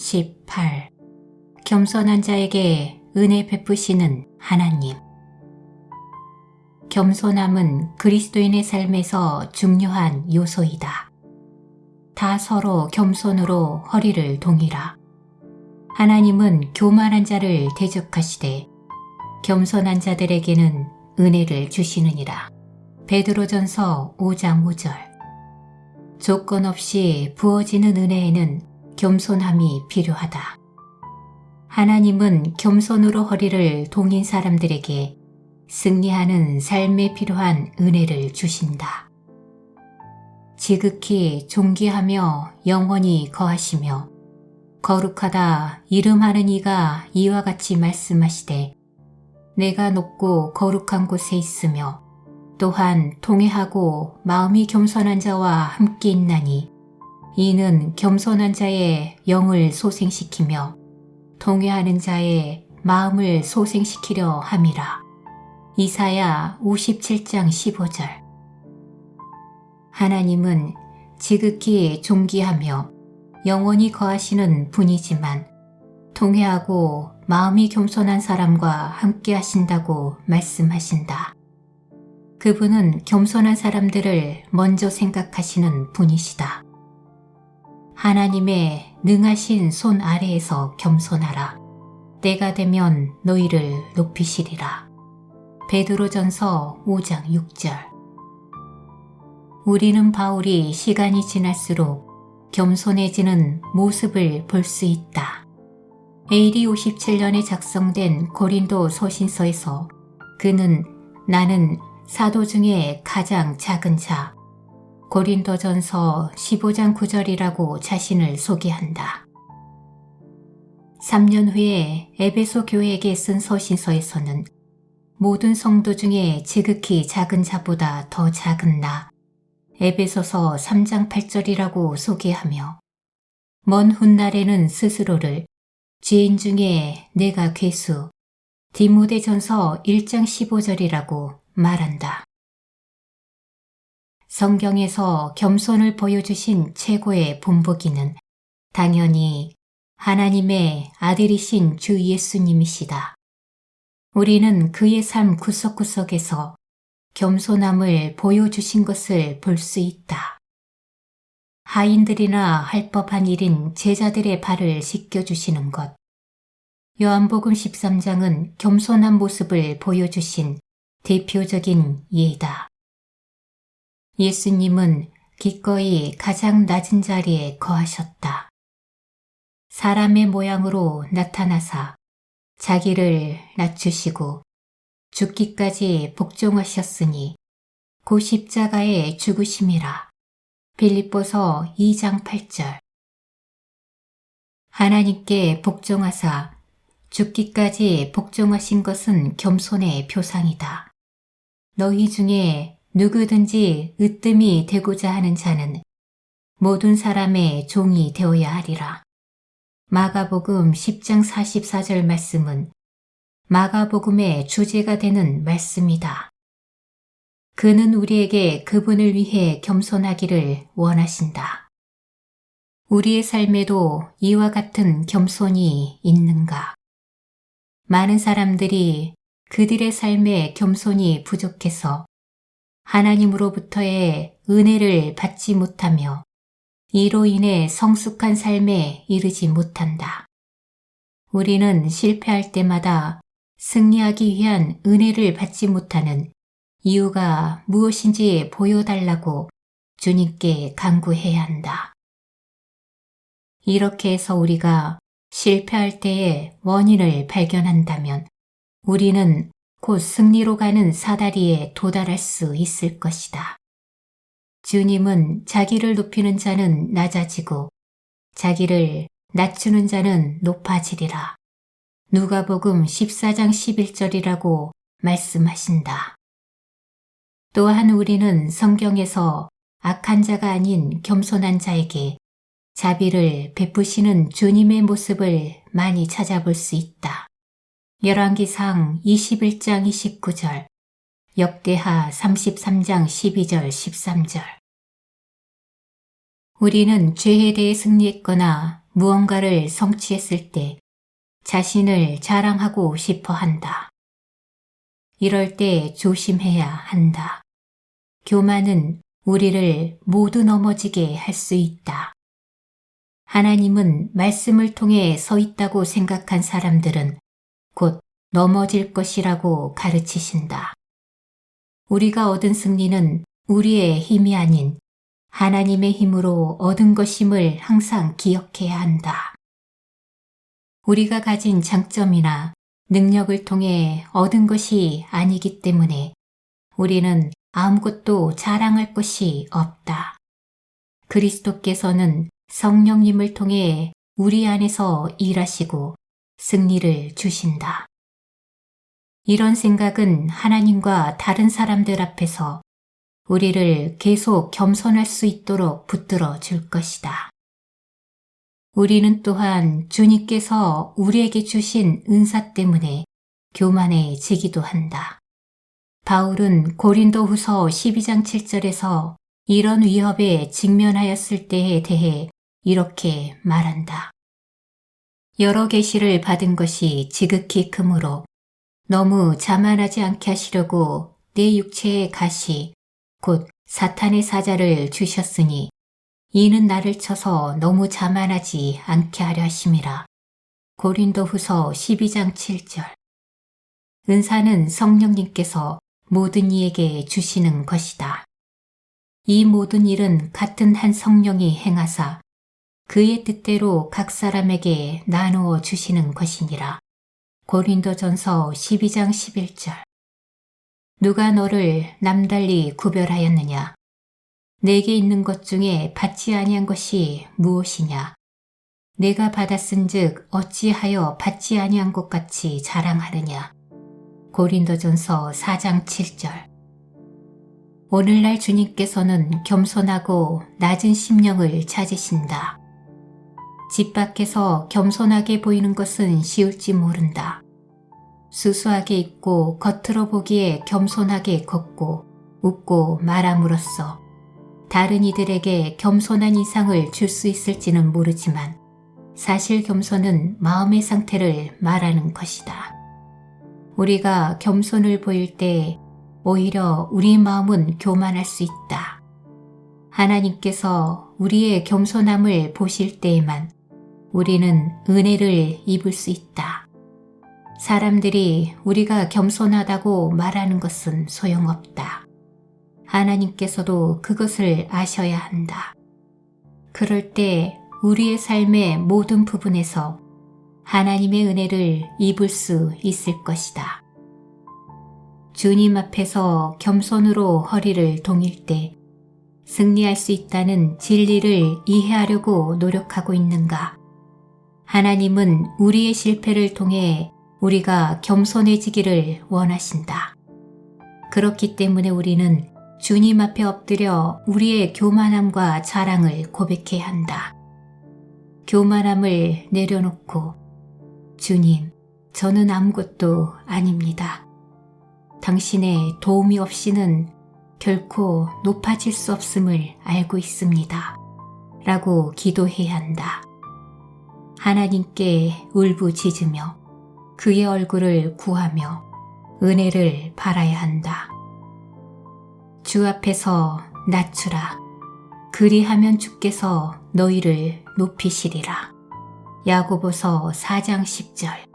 18. 겸손한 자에게 은혜 베푸시는 하나님. 겸손함은 그리스도인의 삶에서 중요한 요소이다. 다 서로 겸손으로 허리를 동이라. 하나님은 교만한 자를 대적하시되 겸손한 자들에게는 은혜를 주시느니라. 베드로전서 5장 5절. 조건 없이 부어지는 은혜에는 겸손함이 필요하다. 하나님은 겸손으로 허리를 동인 사람들에게 승리하는 삶에 필요한 은혜를 주신다. 지극히 존귀하며 영원히 거하시며 거룩하다 이름하는 이가 이와 같이 말씀하시되 내가 높고 거룩한 곳에 있으며 또한 통회하고 마음이 겸손한 자와 함께 있나니 이는 겸손한 자의 영을 소생시키며 통회하는 자의 마음을 소생시키려 함이라. 이사야 57장 15절. 하나님은 지극히 존귀하며 영원히 거하시는 분이지만 통회하고 마음이 겸손한 사람과 함께 하신다고 말씀하신다. 그분은 겸손한 사람들을 먼저 생각하시는 분이시다. 하나님의 능하신 손 아래에서 겸손하라. 때가 되면 너희를 높이시리라. 베드로전서 5장 6절. 우리는 바울이 시간이 지날수록 겸손해지는 모습을 볼 수 있다. AD 57년에 작성된 고린도 서신서에서 그는 나는 사도 중에 가장 작은 자, 고린도전서 15장 9절이라고 자신을 소개한다. 3년 후에 에베소 교회에게 쓴 서신서에서는 모든 성도 중에 지극히 작은 자보다 더 작은 나, 에베소서 3장 8절이라고 소개하며 먼 훗날에는 스스로를 죄인 중에 내가 괴수, 디모데전서 1장 15절이라고 말한다. 성경에서 겸손을 보여주신 최고의 본보기는 당연히 하나님의 아들이신 주 예수님이시다. 우리는 그의 삶 구석구석에서 겸손함을 보여주신 것을 볼 수 있다. 하인들이나 할 법한 일인 제자들의 발을 씻겨주시는 것. 요한복음 13장은 겸손한 모습을 보여주신 대표적인 예다. 예수님은 기꺼이 가장 낮은 자리에 거하셨다. 사람의 모양으로 나타나사 자기를 낮추시고 죽기까지 복종하셨으니 고 십자가에 죽으심이라. 빌립보서 2장 8절. 하나님께 복종하사 죽기까지 복종하신 것은 겸손의 표상이다. 너희 중에 누구든지 으뜸이 되고자 하는 자는 모든 사람의 종이 되어야 하리라. 마가복음 10장 44절 말씀은 마가복음의 주제가 되는 말씀이다. 그는 우리에게 그분을 위해 겸손하기를 원하신다. 우리의 삶에도 이와 같은 겸손이 있는가? 많은 사람들이 그들의 삶에 겸손이 부족해서 하나님으로부터의 은혜를 받지 못하며 이로 인해 성숙한 삶에 이르지 못한다. 우리는 실패할 때마다 승리하기 위한 은혜를 받지 못하는 이유가 무엇인지 보여달라고 주님께 간구해야 한다. 이렇게 해서 우리가 실패할 때의 원인을 발견한다면 우리는 곧 승리로 가는 사다리에 도달할 수 있을 것이다. 주님은 자기를 높이는 자는 낮아지고 자기를 낮추는 자는 높아지리라. 누가복음 14장 11절이라고 말씀하신다. 또한 우리는 성경에서 악한 자가 아닌 겸손한 자에게 자비를 베푸시는 주님의 모습을 많이 찾아볼 수 있다. 열왕기상 21장 29절, 역대하 33장 12절 13절. 우리는 죄에 대해 승리했거나 무언가를 성취했을 때 자신을 자랑하고 싶어 한다. 이럴 때 조심해야 한다. 교만은 우리를 모두 넘어지게 할 수 있다. 하나님은 말씀을 통해 서 있다고 생각한 사람들은 곧 넘어질 것이라고 가르치신다. 우리가 얻은 승리는 우리의 힘이 아닌 하나님의 힘으로 얻은 것임을 항상 기억해야 한다. 우리가 가진 장점이나 능력을 통해 얻은 것이 아니기 때문에 우리는 아무것도 자랑할 것이 없다. 그리스도께서는 성령님을 통해 우리 안에서 일하시고 승리를 주신다. 이런 생각은 하나님과 다른 사람들 앞에서 우리를 계속 겸손할 수 있도록 붙들어 줄 것이다. 우리는 또한 주님께서 우리에게 주신 은사 때문에 교만해지기도 한다. 바울은 고린도후서 12장 7절에서 이런 위협에 직면하였을 때에 대해 이렇게 말한다. 여러 계시를 받은 것이 지극히 크므로 너무 자만하지 않게 하시려고 내 육체의 가시 곧 사탄의 사자를 주셨으니 이는 나를 쳐서 너무 자만하지 않게 하려 하심이라. 고린도후서 12장 7절. 은사는 성령님께서 모든 이에게 주시는 것이다. 이 모든 일은 같은 한 성령이 행하사 그의 뜻대로 각 사람에게 나누어 주시는 것이니라. 고린도전서 12장 11절. 누가 너를 남달리 구별하였느냐? 내게 있는 것 중에 받지 아니한 것이 무엇이냐? 내가 받았은즉 어찌하여 받지 아니한 것 같이 자랑하느냐? 고린도전서 4장 7절. 오늘날 주님께서는 겸손하고 낮은 심령을 찾으신다. 집 밖에서 겸손하게 보이는 것은 쉬울지 모른다. 수수하게 입고 겉으로 보기에 겸손하게 걷고 웃고 말함으로써 다른 이들에게 겸손한 인상을 줄 수 있을지는 모르지만 사실 겸손은 마음의 상태를 말하는 것이다. 우리가 겸손을 보일 때 오히려 우리 마음은 교만할 수 있다. 하나님께서 우리의 겸손함을 보실 때에만 우리는 은혜를 입을 수 있다. 사람들이 우리가 겸손하다고 말하는 것은 소용없다. 하나님께서도 그것을 아셔야 한다. 그럴 때 우리의 삶의 모든 부분에서 하나님의 은혜를 입을 수 있을 것이다. 주님 앞에서 겸손으로 허리를 동일 때 승리할 수 있다는 진리를 이해하려고 노력하고 있는가? 하나님은 우리의 실패를 통해 우리가 겸손해지기를 원하신다. 그렇기 때문에 우리는 주님 앞에 엎드려 우리의 교만함과 자랑을 고백해야 한다. 교만함을 내려놓고 주님, 저는 아무것도 아닙니다. 당신의 도움이 없이는 결코 높아질 수 없음을 알고 있습니다. 라고 기도해야 한다. 하나님께 울부짖으며 그의 얼굴을 구하며 은혜를 바라야 한다. 주 앞에서 낮추라. 그리하면 주께서 너희를 높이시리라. 야고보서 4장 10절.